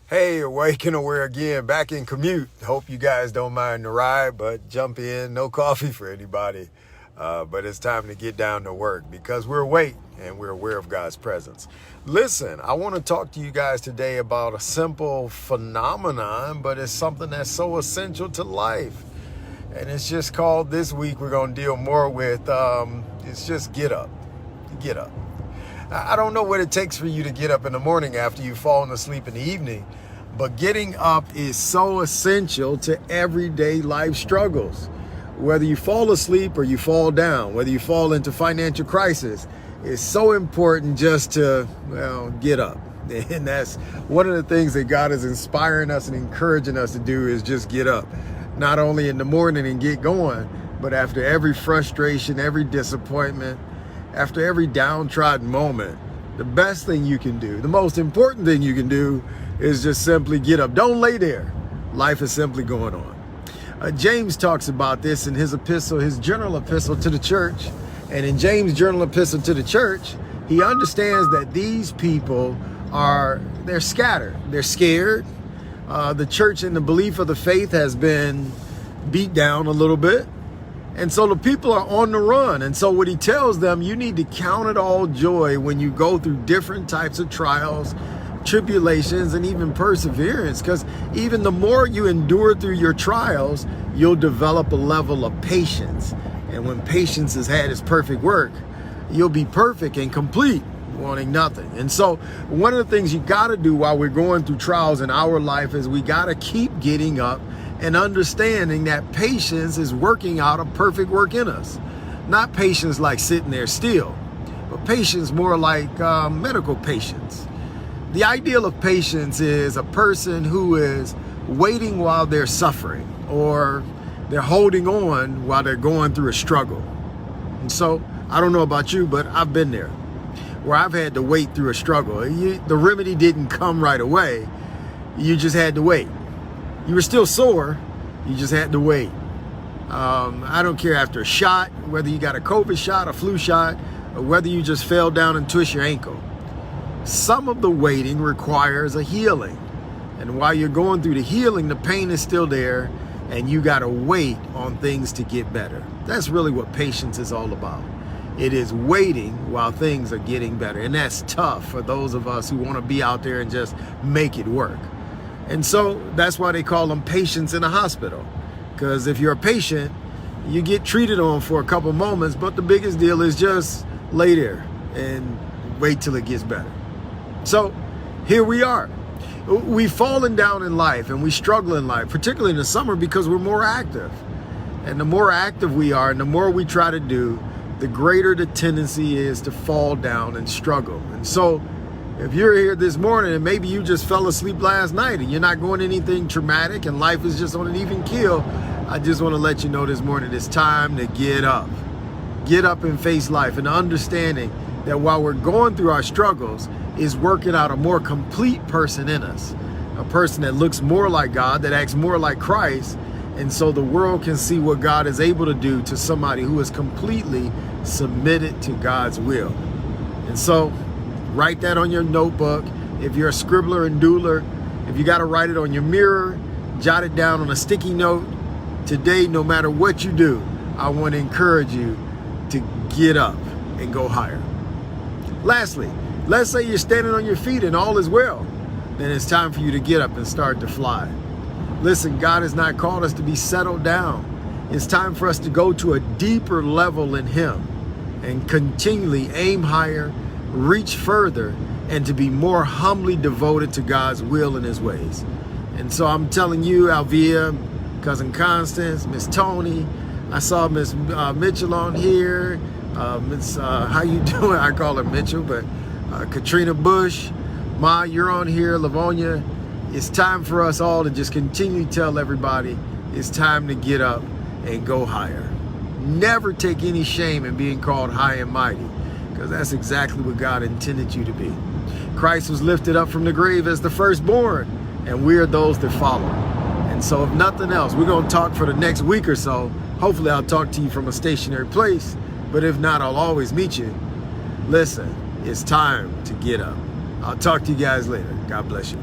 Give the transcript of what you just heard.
Hey, awake and aware again, back in commute. Hope you guys don't mind the ride, but jump in, no coffee for anybody. But it's time to get down to work because we're awake and we're aware of God's presence. Listen, I want to talk to you guys today about a simple phenomenon, but it's something that's so essential to life. And it's just called, this week we're going to deal more with, it's just get up. Get up. I don't know what it takes for you to get up in the morning after you've fallen asleep in the evening, but getting up is so essential to everyday life struggles. Whether you fall asleep or you fall down, whether you fall into financial crisis, it's so important just to, get up. And that's one of the things that God is inspiring us and encouraging us to do is just get up. Not only in the morning and get going, but after every frustration, every disappointment, after every downtrodden moment, the best thing you can do, the most important thing you can do is just simply get up. Don't lay there. Life is simply going on. James talks about this in his epistle, his journal epistle to the church. And in James' journal epistle to the church, he understands that these people they're scattered. They're scared. The church in the belief of the faith has been beat down a little bit. And so the people are on the run. And so what he tells them, you need to count it all joy when you go through different types of trials, tribulations, and even perseverance. Because even the more you endure through your trials, you'll develop a level of patience. And when patience has had its perfect work, you'll be perfect and complete, wanting nothing. And so one of the things you got to do while we're going through trials in our life is we got to keep getting up and understanding that patience is working out a perfect work in us. Not patience like sitting there still, but patience more like medical patience. The ideal of patience is a person who is waiting while they're suffering, or they're holding on while they're going through a struggle. And so I don't know about you, but I've been there where I've had to wait through a struggle. The remedy didn't come right away. You just had to wait. You were still sore, you just had to wait. I don't care after a shot, whether you got a COVID shot, a flu shot, or whether you just fell down and twist your ankle. Some of the waiting requires a healing. And while you're going through the healing, the pain is still there, and you got to wait on things to get better. That's really what patience is all about. It is waiting while things are getting better. And that's tough for those of us who want to be out there and just make it work. And so that's why they call them patients in a hospital. Because if you're a patient, you get treated on for a couple moments, but the biggest deal is just lay there and wait till it gets better. So here we are. We've fallen down in life and we struggle in life, particularly in the summer, because we're more active. And the more active we are and the more we try to do, the greater the tendency is to fall down and struggle. And so if you're here this morning and maybe you just fell asleep last night and you're not going anything traumatic and life is just on an even keel, I just want to let you know this morning it's time to get up. Get up and face life, and understanding that while we're going through our struggles is working out a more complete person in us. A person that looks more like God, that acts more like Christ. And so the world can see what God is able to do to somebody who is completely submitted to God's will. And so write that on your notebook. If you're a scribbler and doodler, if you got to write it on your mirror, jot it down on a sticky note. Today, no matter what you do, I want to encourage you to get up and go higher. Lastly, let's say you're standing on your feet and all is well. Then it's time for you to get up and start to fly. Listen, God has not called us to be settled down. It's time for us to go to a deeper level in Him and continually aim higher, reach further, and to be more humbly devoted to God's will and His ways. And so I'm telling you, Alvia, Cousin Constance, Miss Tony, I saw Miss Mitchell on here. Miss, how you doing? I call her Mitchell, but Katrina Bush, Ma, you're on here, Livonia. It's time for us all to just continue to tell everybody it's time to get up and go higher. Never take any shame in being called high and mighty, because that's exactly what God intended you to be. Christ was lifted up from the grave as the firstborn, and we are those that follow. And so if nothing else, we're going to talk for the next week or so. Hopefully I'll talk to you from a stationary place, but if not, I'll always meet you. Listen, it's time to get up. I'll talk to you guys later. God bless you.